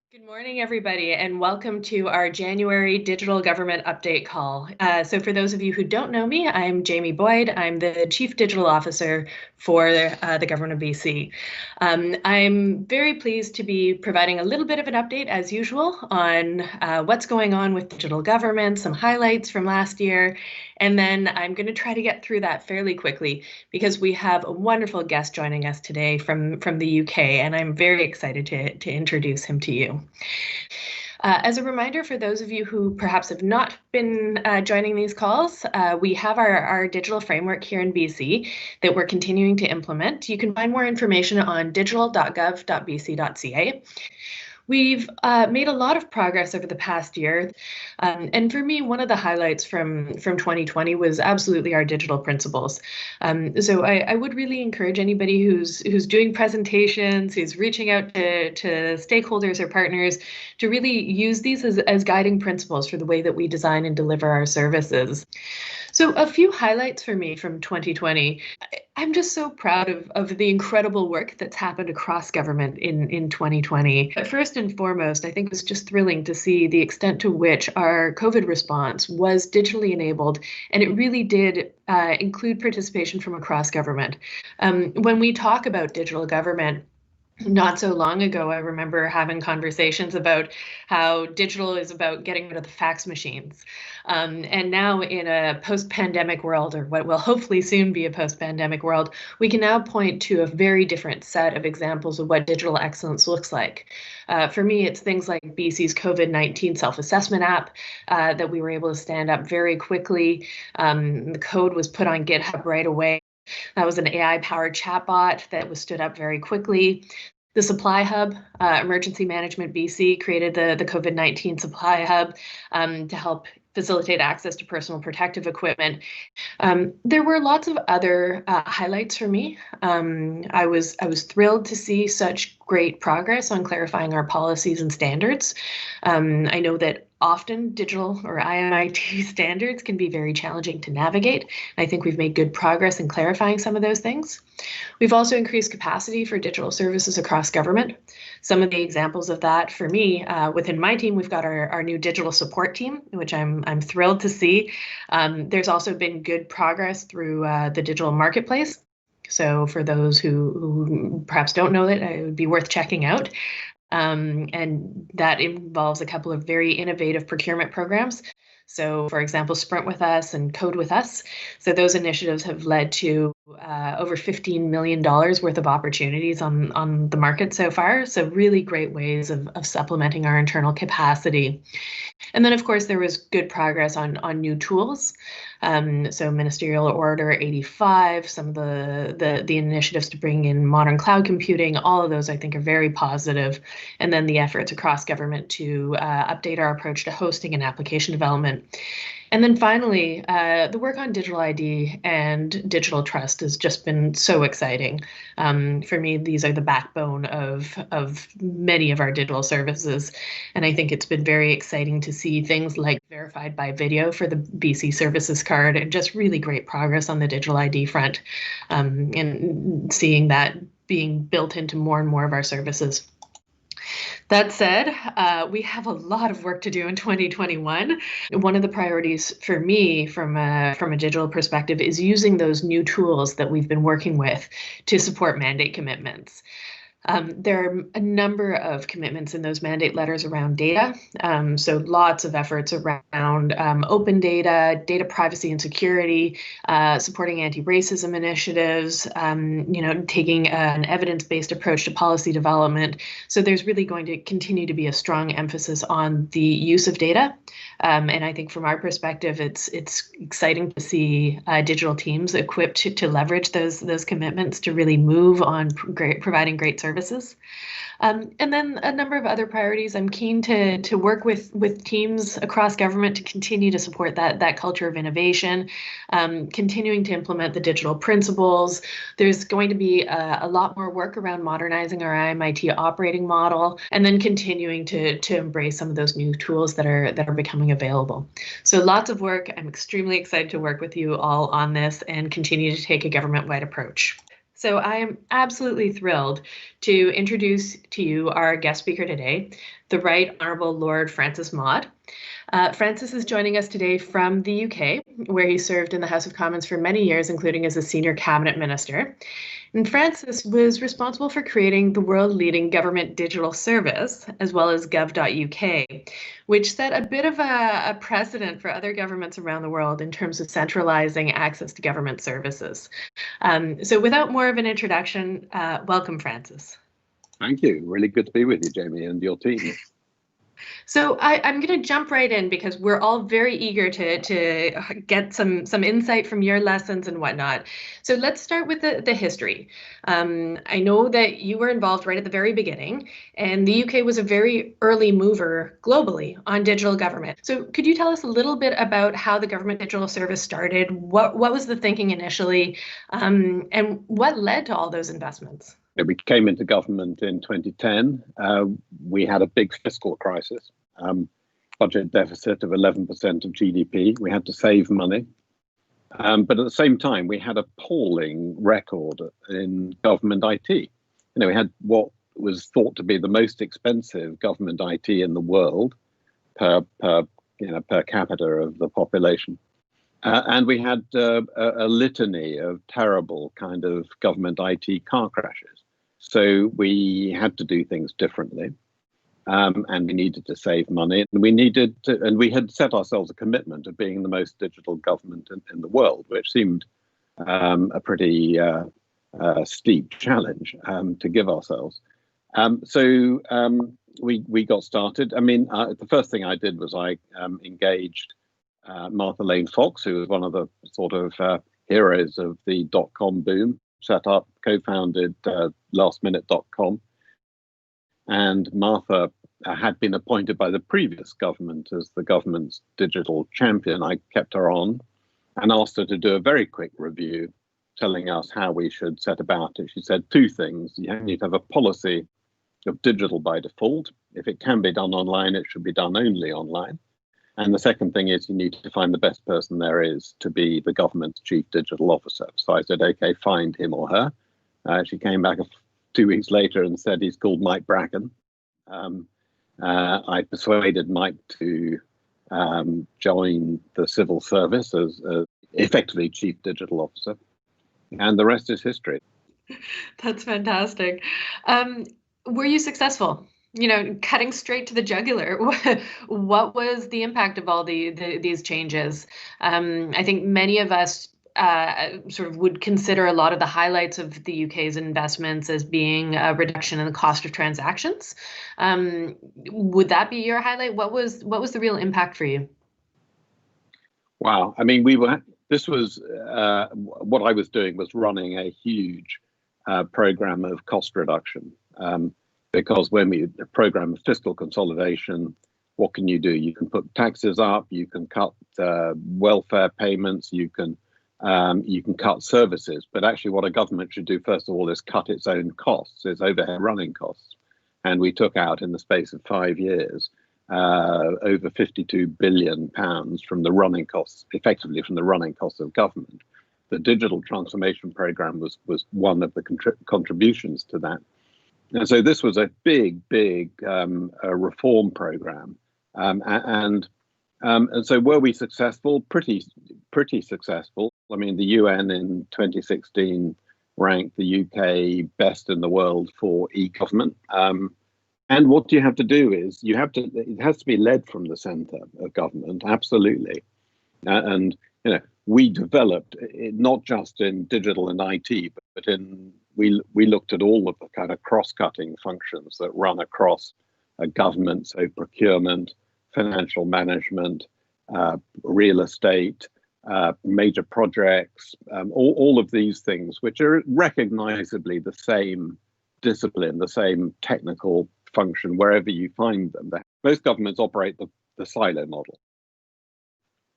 Good morning, everybody, and welcome to our January Digital Government Update call. So for those of you who don't know me, I'm Jaimie Boyd. I'm the Chief Digital Officer for the Government of BC. I'm very pleased to be providing a little bit of an update, as usual, on what's going on with digital government, some highlights from last year, and then I'm going to try to get through that fairly quickly because we have a wonderful guest joining us today from the UK, and I'm very excited to introduce him to you. As a reminder for those of you who perhaps have not been joining these calls, we have our digital framework here in BC that we're continuing to implement. You can find more information on digital.gov.bc.ca. We've made a lot of progress over the past year. And for me, one of the highlights from 2020 was absolutely our digital principles. So I would really encourage anybody who's doing presentations, who's reaching out to stakeholders or partners to really use these as guiding principles for the way that we design and deliver our services. So a few highlights for me from 2020. I'm just so proud of the incredible work that's happened across government in 2020. But first and foremost, I think it was just thrilling to see the extent to which our COVID response was digitally enabled, and it really did include participation from across government. When we talk about digital government, not so long ago, I remember having conversations about how digital is about getting rid of the fax machines. And now in a post-pandemic world, or what will hopefully soon be a post-pandemic world, we can now point to a very different set of examples of what digital excellence looks like. For me, it's things like BC's COVID-19 self-assessment app that we were able to stand up very quickly. The code was put on GitHub right away. That was an AI-powered chatbot that was stood up very quickly. The Supply Hub, Emergency Management BC created the COVID-19 Supply Hub to help facilitate access to personal protective equipment. There were lots of other highlights for me. I was thrilled to see such great progress on clarifying our policies and standards. I know that often digital or IMIT standards can be very challenging to navigate. I think we've made good progress in clarifying some of those things. We've also increased capacity for digital services across government. Some of the examples of that for me, within my team, we've got our new digital support team, which I'm thrilled to see. There's also been good progress through the digital marketplace. So for those who perhaps don't know it, it would be worth checking out. And that involves a couple of very innovative procurement programs. So, for example, Sprint with Us and Code with Us. So those initiatives have led to over $15 million worth of opportunities on the market so far. So really great ways of supplementing our internal capacity. And then, of course, there was good progress on new tools. So Ministerial Order 85, some of the initiatives to bring in modern cloud computing, all of those I think are very positive. And then the efforts across government to update our approach to hosting and application development. And then finally, the work on digital ID and digital trust has just been so exciting. For me, these are the backbone of many of our digital services. And I think it's been very exciting to see things like verified by video for the BC Services Card and just really great progress on the digital ID front, and seeing that being built into more and more of our services. That said, we have a lot of work to do in 2021. One of the priorities for me from a digital perspective is using those new tools that we've been working with to support mandate commitments. There are a number of commitments in those mandate letters around data. So lots of efforts around open data, data privacy and security, supporting anti-racism initiatives, taking an evidence-based approach to policy development. So there's really going to continue to be a strong emphasis on the use of data. And I think from our perspective, it's exciting to see digital teams equipped to leverage those commitments to really move on providing great services. And then a number of other priorities. I'm keen to work with teams across government to continue to support that culture of innovation, continuing to implement the digital principles. There's going to be a lot more work around modernizing our IMIT operating model, and then continuing to embrace some of those new tools that are becoming available. So lots of work. I'm extremely excited to work with you all on this and continue to take a government-wide approach. So I am absolutely thrilled to introduce to you our guest speaker today, the Right Honourable Lord Francis Maude. Francis is joining us today from the UK, where he served in the House of Commons for many years, including as a senior cabinet minister. And Francis was responsible for creating the world-leading government digital service, as well as gov.uk, which set a bit of a precedent for other governments around the world in terms of centralizing access to government services. So without more of an introduction, welcome, Francis. Thank you. Really good to be with you, Jaimie, and your team. So I'm going to jump right in because we're all very eager to get some insight from your lessons and whatnot. So let's start with the history. I know that you were involved right at the very beginning, and the UK was a very early mover globally on digital government. So could you tell us a little bit about how the government digital service started? What was the thinking initially, and what led to all those investments? We came into government in 2010. We had a big fiscal crisis, budget deficit of 11% of GDP. We had to save money. But at the same time, we had appalling record in government IT. We had what was thought to be the most expensive government IT in the world per capita of the population. And we had a litany of terrible kind of government IT car crashes. So we had to do things differently, and we needed to save money, and we had set ourselves a commitment of being the most digital government in the world, which seemed a pretty steep challenge to give ourselves. So we got started. I mean, the first thing I did was I engaged Martha Lane Fox, who was one of the sort of heroes of the dot-com boom. Set up, co-founded lastminute.com. And Martha had been appointed by the previous government as the government's digital champion. I kept her on and asked her to do a very quick review, telling us how we should set about it. She said two things. You need to have a policy of digital by default. If it can be done online, it should be done only online. And the second thing is you need to find the best person there is to be the government's chief digital officer. So I said, okay, find him or her. She came back 2 weeks later and said he's called Mike Bracken. I persuaded Mike to join the civil service as effectively chief digital officer. And the rest is history. That's fantastic. Were you successful? Cutting straight to the jugular, what was the impact of all these changes? I think many of us sort of would consider a lot of the highlights of the UK's investments as being a reduction in the cost of transactions. Would that be your highlight? What was the real impact for you? Wow. I mean, this was what I was doing was running a huge program of cost reduction. Because when we program fiscal consolidation, what can you do? You can put taxes up, you can cut welfare payments, you can cut services. But actually, what a government should do first of all is cut its own costs, its overhead running costs. And we took out in the space of 5 years over £52 billion from the running costs, effectively from the running costs of government. The digital transformation program was one of the contributions to that. And so this was a big reform program, and so were we successful? Pretty successful. I mean, the UN in 2016 ranked the UK best in the world for e-government. And what you have to do is it has to be led from the centre of government, absolutely. And we developed it not just in digital and IT, but we looked at all of the kind of cross-cutting functions that run across a government, so procurement, financial management, real estate, major projects, all of these things, which are recognizably the same discipline, the same technical function wherever you find them. Most governments operate the silo model.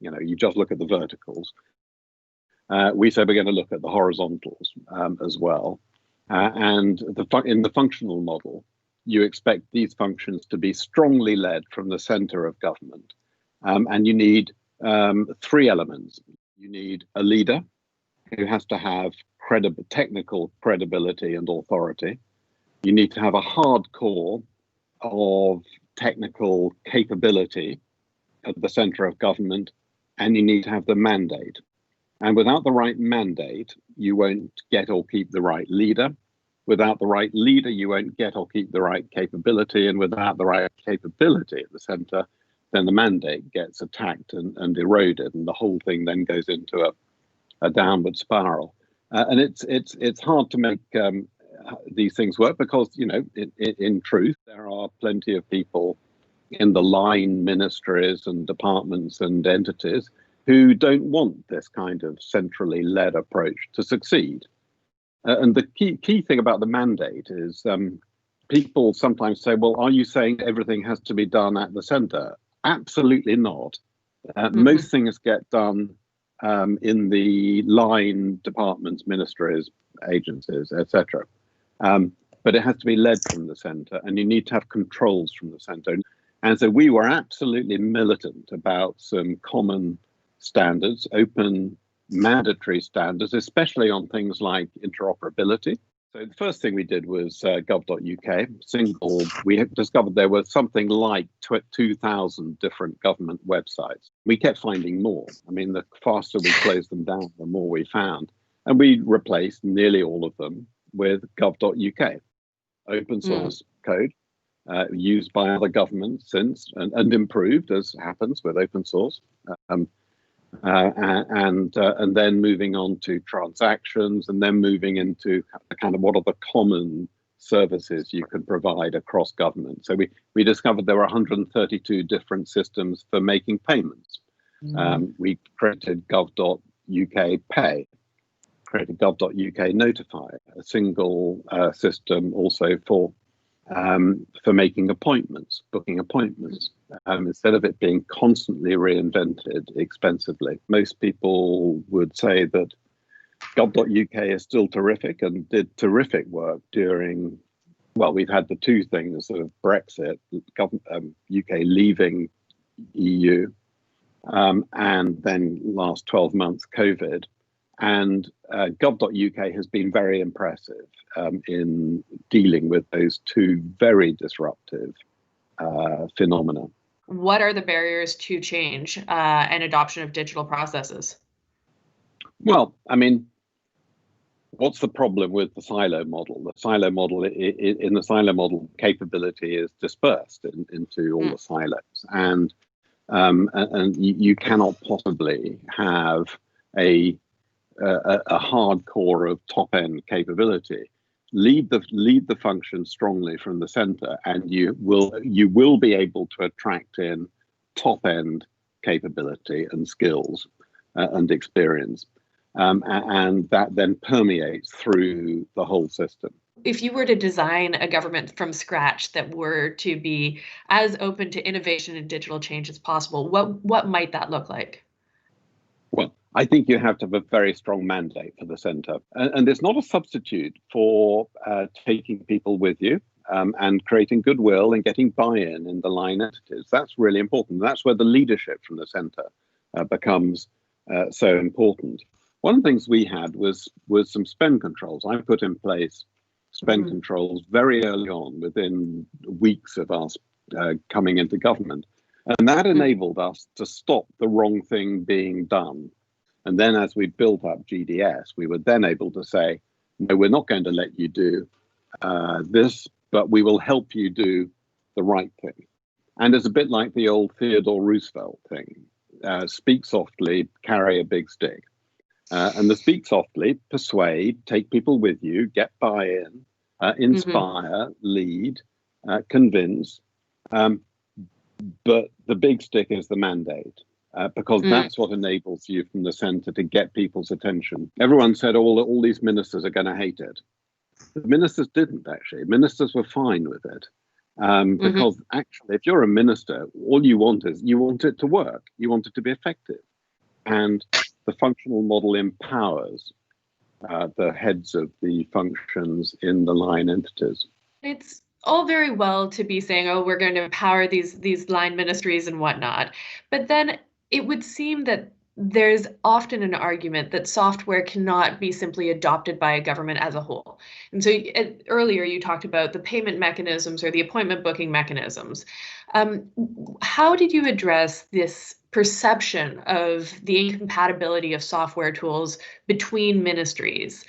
You just look at the verticals. We say we're going to look at the horizontals as well. And in the functional model, you expect these functions to be strongly led from the center of government. And you need three elements. You need a leader who has to have technical credibility and authority. You need to have a hard core of technical capability at the center of government, and you need to have the mandate. And without the right mandate, you won't get or keep the right leader. Without the right leader, you won't get or keep the right capability. And without the right capability at the center, then the mandate gets attacked and eroded, and the whole thing then goes into a downward spiral. And it's hard to make these things work because, you know, in truth, there are plenty of people in the line ministries and departments and entities who don't want this kind of centrally led approach to succeed. And the key thing about the mandate is people sometimes say, well, are you saying everything has to be done at the center? Absolutely not. Most things get done in the line departments, ministries, agencies, etc. But it has to be led from the center, and you need to have controls from the center. And so we were absolutely militant about some common standards, open mandatory standards, especially on things like interoperability. So the first thing we did was gov.uk, we had discovered there were something like 2,000 different government websites. We kept finding more. I mean, the faster we closed them down, the more we found. And we replaced nearly all of them with gov.uk, open source code used by other governments since and improved, as happens with open source. And then moving on to transactions, and then moving into kind of what are the common services you can provide across government. So we discovered there were 132 different systems for making payments. We created gov.uk Pay, created gov.uk Notify, a single system also for making appointments, booking appointments, instead of it being constantly reinvented expensively. Most people would say that gov.uk is still terrific and did terrific work during, well, we've had the two things of Brexit, UK leaving EU, and then last 12 months, COVID. And gov.uk has been very impressive in dealing with those two very disruptive phenomena. What are the barriers to change and adoption of digital processes? Well, I mean, what's the problem with the silo model? The silo model, in the silo model, capability is dispersed into all the silos, and you cannot possibly have a hard core of top-end capability. Lead the function strongly from the center, and you will be able to attract in top-end capability and skills and experience, and that then permeates through the whole system. If you were to design a government from scratch that were to be as open to innovation and digital change as possible, what might that look like? Well, I think you have to have a very strong mandate for the centre. And it's not a substitute for taking people with you and creating goodwill and getting buy-in in the line entities. That's really important. That's where the leadership from the centre becomes so important. One of the things we had was some spend controls. I put in place spend controls very early on, within weeks of us coming into government. And that enabled us to stop the wrong thing being done. And then as we built up GDS, we were then able to say, no, we're not going to let you do this, but we will help you do the right thing. And it's a bit like the old Theodore Roosevelt thing, speak softly, carry a big stick. And the speak softly, persuade, take people with you, get buy-in, inspire, lead, convince. But the big stick is the mandate, because that's what enables you from the centre to get people's attention. Everyone said all these ministers are going to hate it. The ministers didn't, actually. Ministers were fine with it. Because actually, if you're a minister, all you want it to work. You want it to be effective. And the functional model empowers the heads of the functions in the line entities. It's all very well to be saying, oh, we're going to empower these line ministries and whatnot. But then it would seem that there's often an argument that software cannot be simply adopted by a government as a whole. And so earlier you talked about the payment mechanisms or the appointment booking mechanisms. How did you address this perception of the incompatibility of software tools between ministries?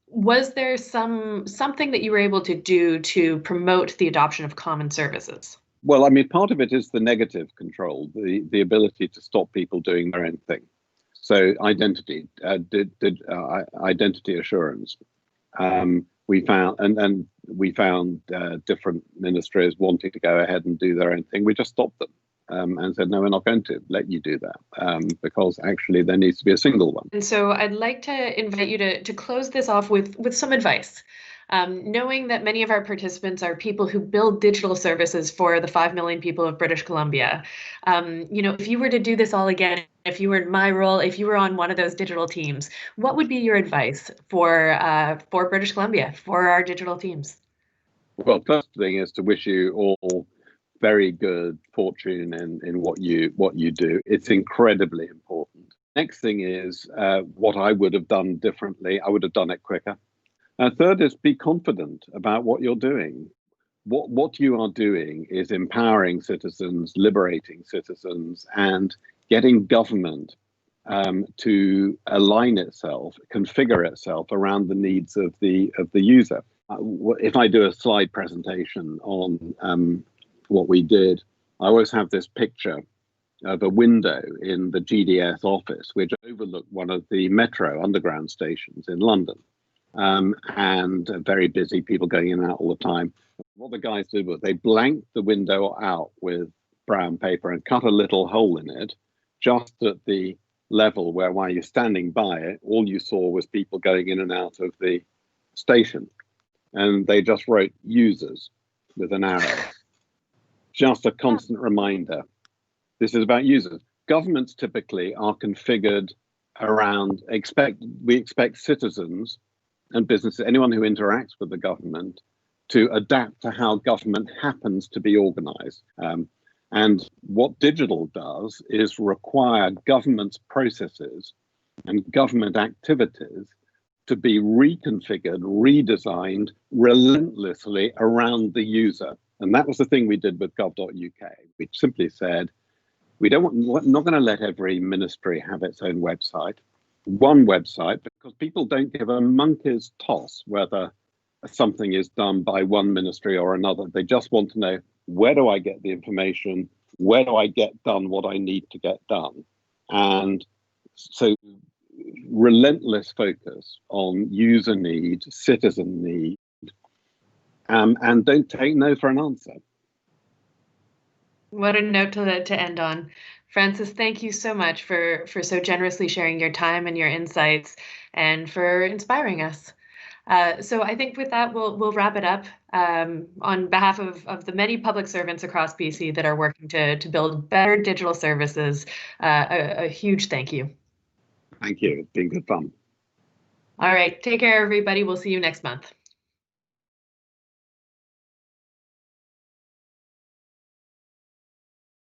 Was there something that you were able to do to promote the adoption of common services? Well, I mean, part of it is the negative control, the ability to stop people doing their own thing. So identity, identity assurance. We found, and we found different ministries wanting to go ahead and do their own thing. We just stopped them and said, no, we're not going to let you do that because actually there needs to be a single one. And so I'd like to invite you to close this off with some advice. Knowing that many of our participants are people who build digital services for the 5 million people of British Columbia, if you were to do this all again, if you were in my role, if you were on one of those digital teams, what would be your advice for British Columbia, for our digital teams? Well, first thing is to wish you all very good fortune in what you do. It's incredibly important. Next thing is what I would have done differently. I would have done it quicker. Third is be confident about what you're doing. What you are doing is empowering citizens, liberating citizens, and getting government to align itself, configure itself around the needs of the user. If I do a slide presentation on what we did, I always have this picture of a window in the GDS office, which overlooked one of the metro underground stations in London. And very busy, people going in and out all the time. What the guys did was they blanked the window out with brown paper and cut a little hole in it, just at the level where while you're standing by it, all you saw was people going in and out of the station. And they just wrote users with an arrow. Just a constant reminder. This is about users. Governments typically are configured around, we expect citizens and businesses, anyone who interacts with the government, to adapt to how government happens to be organized. And what digital does is require government's processes and government activities to be reconfigured, redesigned relentlessly around the user. And that was the thing we did with gov.uk. We simply said, we're not going to let every ministry have its own website. One website, because people don't give a monkey's toss whether something is done by one ministry or another. They just want to know, where do I get the information? Where do I get done what I need to get done? And so relentless focus on user need, citizen need, and don't take no for an answer. What a note to end on. Francis, thank you so much for so generously sharing your time and your insights and for inspiring us. So I think with that, we'll wrap it up. On behalf of the many public servants across BC that are working to build better digital services, a huge thank you. Thank you. It's been good fun. All right. Take care, everybody. We'll see you next month.